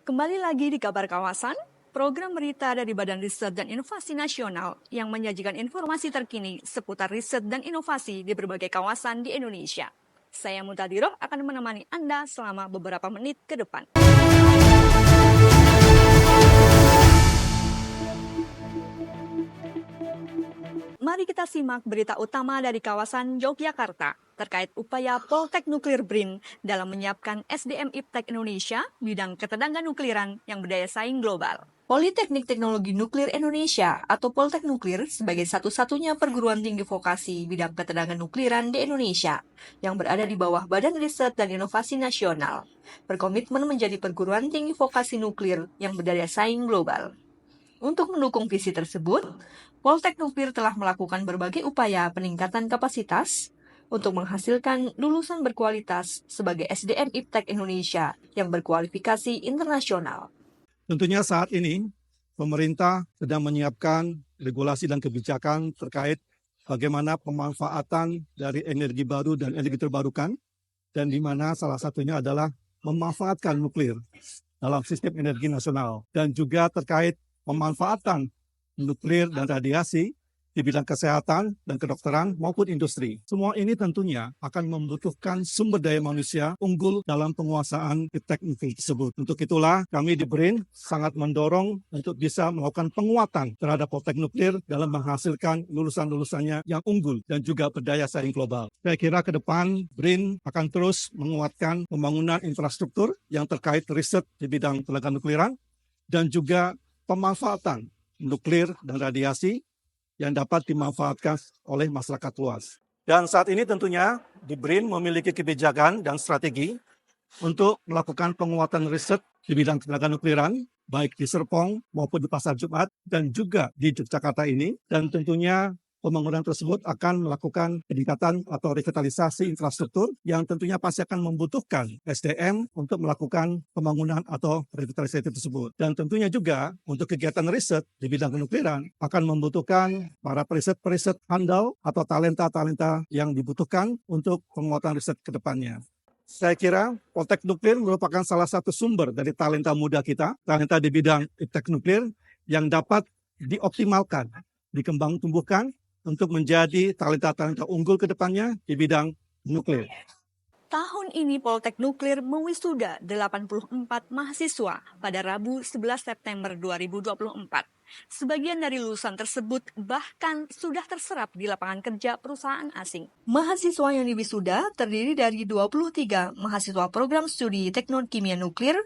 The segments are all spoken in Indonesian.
Kembali lagi di Kabar Kawasan, program berita dari Badan Riset dan Inovasi Nasional yang menyajikan informasi terkini seputar riset dan inovasi di berbagai kawasan di Indonesia. Saya Mutadiroh akan menemani Anda selama beberapa menit ke depan. Mari kita simak berita utama dari kawasan Yogyakarta terkait upaya Poltek Nuklir BRIN dalam menyiapkan SDM IPTEK Indonesia bidang ketenaga nukliran yang berdaya saing global. Politeknik Teknologi Nuklir Indonesia atau Poltek Nuklir sebagai satu-satunya perguruan tinggi vokasi bidang ketenaga nukliran di Indonesia yang berada di bawah Badan Riset dan Inovasi Nasional, berkomitmen menjadi perguruan tinggi vokasi nuklir yang berdaya saing global. Untuk mendukung visi tersebut, Poltek Nuklir telah melakukan berbagai upaya peningkatan kapasitas untuk menghasilkan lulusan berkualitas sebagai SDM IPTEK Indonesia yang berkualifikasi internasional. Tentunya saat ini, pemerintah sedang menyiapkan regulasi dan kebijakan terkait bagaimana pemanfaatan dari energi baru dan energi terbarukan, dan di mana salah satunya adalah memanfaatkan nuklir dalam sistem energi nasional, dan juga terkait pemanfaatan nuklir dan radiasi di bidang kesehatan dan kedokteran maupun industri. Semua ini tentunya akan membutuhkan sumber daya manusia unggul dalam penguasaan IPTEK nuklir tersebut. Untuk itulah kami di BRIN sangat mendorong untuk bisa melakukan penguatan terhadap Poltek Nuklir dalam menghasilkan lulusan-lulusannya yang unggul dan juga berdaya saing global. Saya kira ke depan BRIN akan terus menguatkan pembangunan infrastruktur yang terkait riset di bidang tenaga nukliran dan juga pemanfaatan nuklir dan radiasi yang dapat dimanfaatkan oleh masyarakat luas. Dan saat ini tentunya di BRIN memiliki kebijakan dan strategi untuk melakukan penguatan riset di bidang tenaga nukliran, baik di Serpong maupun di Pasar Jumat dan juga di Yogyakarta ini. Dan tentunya pembangunan tersebut akan melakukan peningkatan atau revitalisasi infrastruktur yang tentunya pasti akan membutuhkan SDM untuk melakukan pembangunan atau revitalisasi tersebut. Dan tentunya juga untuk kegiatan riset di bidang penukliran akan membutuhkan para periset-periset handal atau talenta-talenta yang dibutuhkan untuk penguatan riset ke depannya. Saya kira Poltek Nuklir merupakan salah satu sumber dari talenta muda kita, talenta di bidang IPTEK Nuklir yang dapat dioptimalkan, dikembang tumbuhkan untuk menjadi talenta-talenta unggul ke depannya di bidang nuklir. Tahun ini Poltek Nuklir mewisuda 84 mahasiswa pada Rabu 11 September 2024. Sebagian dari lulusan tersebut bahkan sudah terserap di lapangan kerja perusahaan asing. Mahasiswa yang diwisuda terdiri dari 23 mahasiswa program studi Teknik Kimia Nuklir,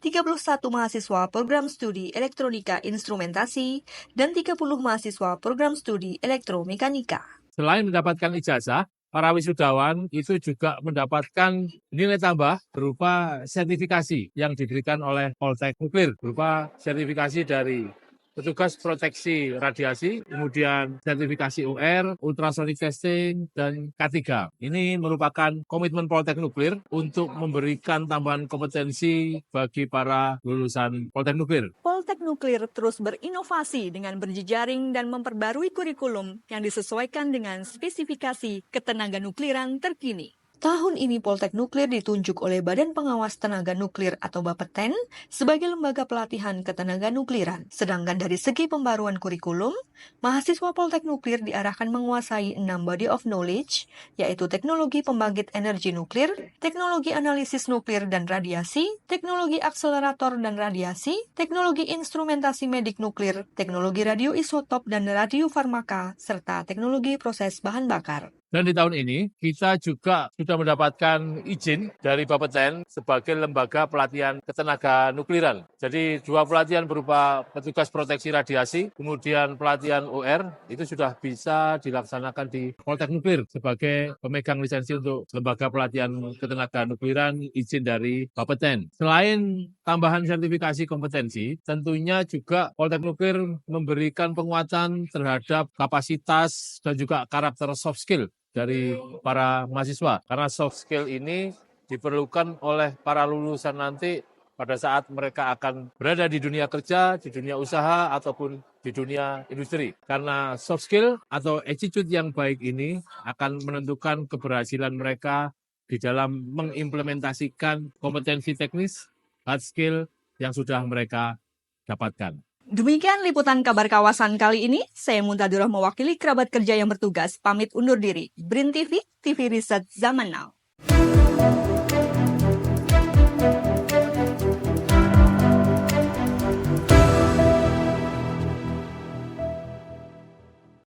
31 mahasiswa program studi Elektronika Instrumentasi, dan 30 mahasiswa program studi Elektromekanika. Selain mendapatkan ijazah, para wisudawan itu juga mendapatkan nilai tambah berupa sertifikasi yang diberikan oleh Poltek Nuklir, berupa sertifikasi dari petugas proteksi radiasi, kemudian sertifikasi UR, ultrasonic testing, dan K3. Ini merupakan komitmen Poltek Nuklir untuk memberikan tambahan kompetensi bagi para lulusan Poltek Nuklir. Poltek Nuklir terus berinovasi dengan berjejaring dan memperbarui kurikulum yang disesuaikan dengan spesifikasi ketenaga nukliran terkini. Tahun ini Poltek Nuklir ditunjuk oleh Badan Pengawas Tenaga Nuklir atau Bapeten sebagai lembaga pelatihan ketenaga nukliran. Sedangkan dari segi pembaruan kurikulum, mahasiswa Poltek Nuklir diarahkan menguasai 6 body of knowledge, yaitu teknologi pembangkit energi nuklir, teknologi analisis nuklir dan radiasi, teknologi akselerator dan radiasi, teknologi instrumentasi medik nuklir, teknologi radioisotop dan radiofarmaka, serta teknologi proses bahan bakar. Dan di tahun ini, kita juga sudah mendapatkan izin dari Bapeten sebagai lembaga pelatihan ketenaga nukliran. Jadi 2 pelatihan berupa petugas proteksi radiasi, kemudian pelatihan UR, itu sudah bisa dilaksanakan di Poltek Nuklir sebagai pemegang lisensi untuk lembaga pelatihan ketenaga nukliran izin dari Bapeten. Selain tambahan sertifikasi kompetensi, tentunya juga Poltek Nuklir memberikan penguatan terhadap kapasitas dan juga karakter soft skill dari para mahasiswa. Karena soft skill ini diperlukan oleh para lulusan nanti pada saat mereka akan berada di dunia kerja, di dunia usaha, ataupun di dunia industri. Karena soft skill atau attitude yang baik ini akan menentukan keberhasilan mereka di dalam mengimplementasikan kompetensi teknis, hard skill, yang sudah mereka dapatkan. Demikian liputan kabar kawasan kali ini. Saya Muntadurah mewakili kerabat kerja yang bertugas pamit undur diri. BRIN TV, TV Riset Zaman Now.